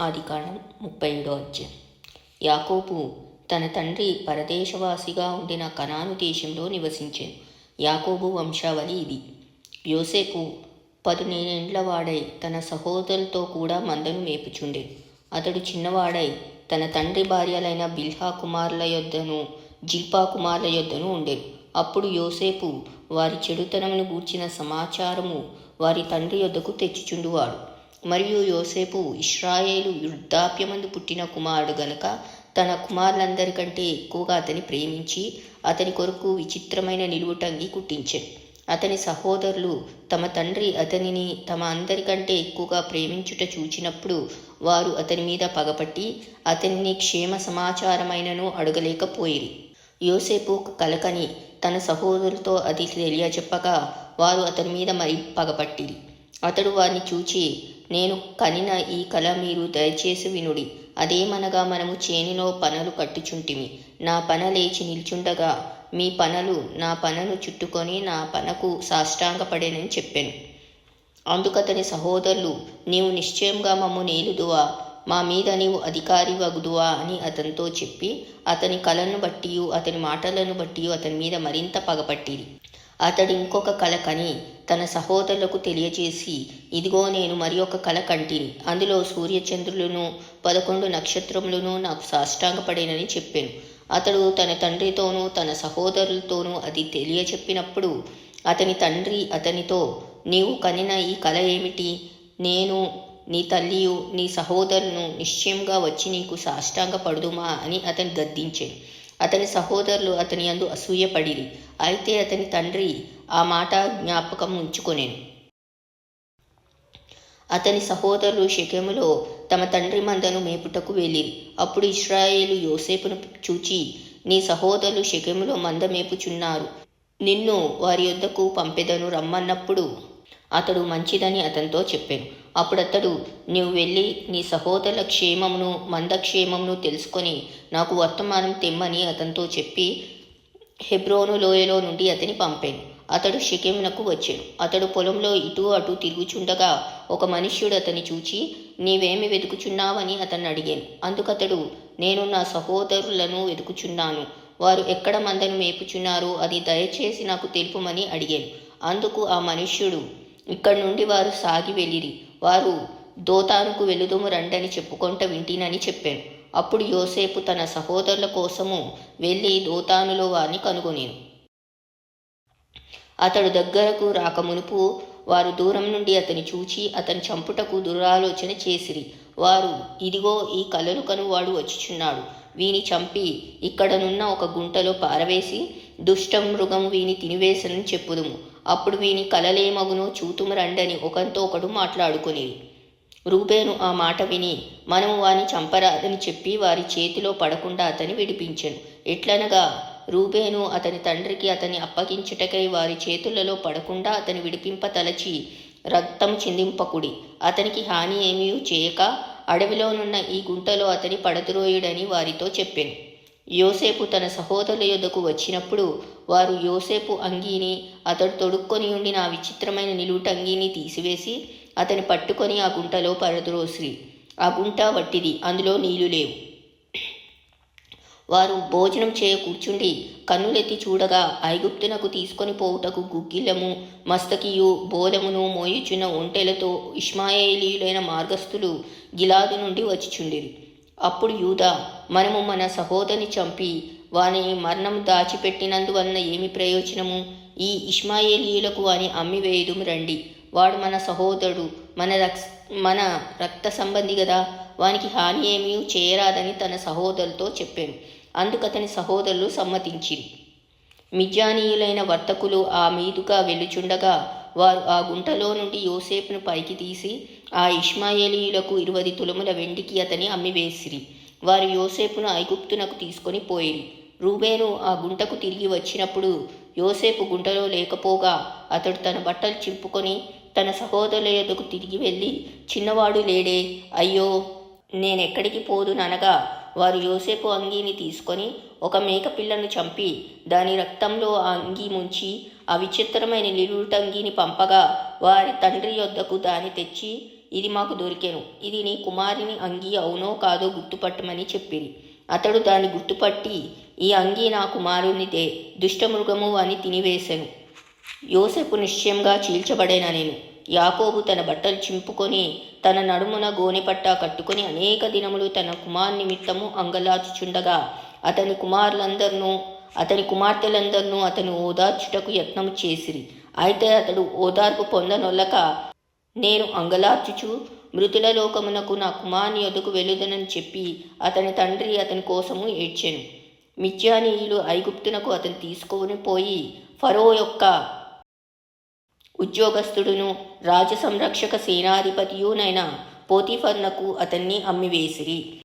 ఆదికాండం 37వ అధ్యాయం. యాకోబు తన తండ్రి పరదేశవాసిగా ఉండిన కనాను దేశంలో నివసించెను. యాకోబు వంశావళి ఇది. యోసేపు 18 వాడై తన సహోదరులతో కూడా మందను మేపుచుండెను. అతడు చిన్నవాడై తన తండ్రి భార్యలైన బిల్హా కుమారుల యొద్దను జిల్పా కుమారుల యొద్దను ఉండెను. అప్పుడు యోసేపు వారి చెడుతనమును గూర్చిన సమాచారము వారి తండ్రి యొద్దకు తెచ్చుచుండువాడు. మరియు యోసేపు ఇశ్రాయేలు వృద్ధాప్యమందు పుట్టిన కుమారుడు గనుక తన కుమారులందరికంటే ఎక్కువగా అతని ప్రేమించి అతని కొరకు విచిత్రమైన నిలువుటంగి కుట్టించెను. అతని సహోదరులు తమ తండ్రి అతనిని తమ అందరికంటే ఎక్కువగా ప్రేమించుట చూచినప్పుడు వారు అతని మీద పగపట్టి అతనిని క్షేమ సమాచారమైనను అడగలేకపోయిరి. యోసేపు కలకని తన సహోదరులతో అది తెలియచెప్పగా వారు అతని మీద మరి పగపట్టిరి. అతడు వారిని చూచి, నేను కనిన ఈ కల మీరు దయచేసి వినుడి. అదేమనగా, మనము చేనిలో పనలు కట్టుచుంటిమి. నా పన లేచి నిల్చుండగా మీ పనలు నా పనను చుట్టుకొని నా పనకు సాష్టాంగపడేనని చెప్పాను. అందుకతని సహోదరులు, నీవు నిశ్చయంగా మమ్ము నేలుదువా, మా మీద నీవు అధికారి వగుదువా అని అతనితో చెప్పి అతని కలను బట్టి అతని మాటలను బట్టి అతని మీద మరింత పగపట్టిరి. అతడు ఇంకొక కల కని తన సహోదరులకు తెలియజేసి, ఇదిగో నేను మరి ఒక కల కంటిని. అందులో సూర్యచంద్రులను 11 నక్షత్రములను నాకు సాష్టాంగపడేనని చెప్పాను. అతడు తన తండ్రితోనూ తన సహోదరులతోనూ అది తెలియచెప్పినప్పుడు అతని తండ్రి అతనితో, నీవు కనిన ఈ కల ఏమిటి? నేను నీ తల్లియు నీ సహోదరులను నిశ్చయంగా వచ్చి నీకు సాష్టాంగపడుదుమా అని అతని గద్దించాను. అతని సహోదరులు అతని యందు అసూయపడిరి. అయితే అతని తండ్రి ఆ మాట జ్ఞాపకం ఉంచుకొనెను. అతని సహోదరులు షెకెములో తమ తండ్రి మందను మేపుటకు వెళ్ళిరి. అప్పుడు ఇశ్రాయేలు యోసేపును చూచి, నీ సహోదరులు షెకెములో మంద మేపుచున్నారు, నిన్ను వారి యొద్దకు పంపెదను రమ్మన్నప్పుడు అతడు మంచిదని అతనితో చెప్పాను. అప్పుడతడు, నీవు వెళ్ళి నీ సహోదరుల క్షేమమును మందక్షేమమును తెలుసుకొని నాకు వర్తమానం తెమ్మని అతనితో చెప్పి హెబ్రోను లోయలో నుండి అతని పంపాను. అతడు షెకెమునకు వచ్చాను. అతడు పొలంలో ఇటు అటు తిరుగుచుండగా ఒక మనుష్యుడు అతని చూచి, నీవేమి వెతుకుచున్నావని అతన్ని అడిగాను. అందుకతడు, నేను నా సహోదరులను వెతుకుచున్నాను. వారు ఎక్కడ మందను మేపుచున్నారో అది దయచేసి నాకు తెలుపుమని అడిగాను. అందుకు ఆ మనుష్యుడు, ఇక్కడి నుండి వారు సాగి వెళ్ళిరి. వారు దోతానుకు వెళుదుము రండని చెప్పుకొంట వింటినని చెప్పాను. అప్పుడు యోసేపు తన సహోదరుల కోసము వెళ్ళి దోతానులో వారిని కనుగొనేను. అతడు దగ్గరకు రాకమునుపు వారు దూరం నుండి అతని చూచి అతని చంపుటకు దురాలోచన చేసిరి. వారు, ఇదిగో ఈ కలలు కనువాడు వచ్చుచున్నాడు, వీని చంపి ఇక్కడనున్న ఒక గుంటలో పారవేసి దుష్ట మృగము వీని తినివేసనని చెప్పుదుము. అప్పుడు వీని కలలేమగునో చూతుము రండని ఒకరితో ఒకడు మాట్లాడుకొనిరి. రూబేను ఆ మాట విని, మనము వాని చంపరాదని చెప్పి వారి చేతిలో పడకుండా అతని విడిపించెను. ఎట్లనగా, రూబేను అతని తండ్రికి అతని అప్పగించుటకై వారి చేతులలో పడకుండా అతని విడిపింప తలచి, రక్తం చిందింపకుడి, అతనికి హాని ఏమీ చేయక అడవిలోనున్న ఈ గుంటలో అతని పడద్రోయుడని వారితో చెప్పెను. యోసేపు తన సహోదరుల యొద్దకు వచ్చినప్పుడు వారు యోసేపు అంగీని అతడు తొడుక్కొని ఉండిన ఆ విచిత్రమైన నిలువుటంగీని తీసివేసి అతని పట్టుకొని ఆ గుంటలో పడద్రోసిరి. ఆ గుంట వట్టిది, అందులో నీళ్లు లేవు. వారు భోజనం చేయ కూర్చుండి కన్నులెత్తి చూడగా ఐగుప్తునకు తీసుకొని పోవుటకు గుగ్గిలము మస్తకియు బోలమును మోయుచున్న ఒంటెలతో ఇష్మాయేలీయులైన మార్గస్థులు గిలాదు నుండి వచ్చిచుండిరి. అప్పుడు యూదా, మనము మన సహోదరిని చంపి వాని మరణం దాచిపెట్టినందువలన ఏమి ప్రయోజనము? ఈ ఇష్మాయేలీయులకు వాని అమ్మివేయుదుము రండి. వాడు మన సహోదరుడు, మన రక్త సంబంధి గదా, వానికి హాని ఏమీ చేయరాదని తన సహోదరులతో చెప్పాను. అందుకతని సహోదరులు సమ్మతించిరి. మిద్యానీయులైన వర్తకులు ఆ మీదుగా వెళ్ళుచుండగా వారు ఆ గుంటలో నుండి యోసేపును పైకి తీసి ఆ ఇష్మాయేలీయులకు 20 తులముల వెండికి అతని అమ్మివేసిరి. వారు యోసేపును ఐగుప్తునకు తీసుకొని పోయిరి. రూబేను ఆ గుంటకు తిరిగి వచ్చినప్పుడు యోసేపు గుంటలో లేకపోగా అతడు తన బట్టలు చింపుకొని తన సహోదరుల యొద్దకు తిరిగి వెళ్ళి, చిన్నవాడు లేడే, అయ్యో నేనెక్కడికి పోదుననగా వారు యోసేపు అంగీని తీసుకొని ఒక మేకపిల్లను చంపి దాని రక్తంలో ఆ అంగీ ముంచి ఆ విచిత్రమైన నిలువుటంగీని పంపగా వారి తండ్రి యొద్దకు దాని తెచ్చి ఇది మాకు దొరికెను. ఇది నీ కుమారుని అంగీ అవునో కాదో గుర్తుపట్టమని చెప్పిరి. అతడు దాన్ని గుర్తుపట్టి, ఈ అంగీ నా కుమారునిదే, దుష్టమృగము అని తినివేశెను. యోసేపు నిశ్చయంగా చీల్చబడెననెను. యాకోబు తన బట్టలు చింపుకొని తన నడుమున గోనెపట్టా కట్టుకొని అనేక దినములు తన కుమార్ నిమిత్తము అంగలార్చుచుండగా అతని కుమార్తెలందరినూ అతను ఓదార్చుటకు యత్నము చేసిరి. అయితే అతడు ఓదార్పు పొందనొల్లక, నేను అంగలార్చుచు మృతుల లోకమునకు నా కుమారుని యొద్దకు వెలుదనని చెప్పి అతని తండ్రి అతని కోసము ఏడ్చెను. మిద్యానీయులు ఐగుప్తునకు అతను తీసుకొని పోయి ఫరో యొక్క ఉద్యోగస్తుడును రాజసంరక్షక సేనాధిపతియునైన పోతీఫర్నకు అతన్ని అమ్మివేసిరి.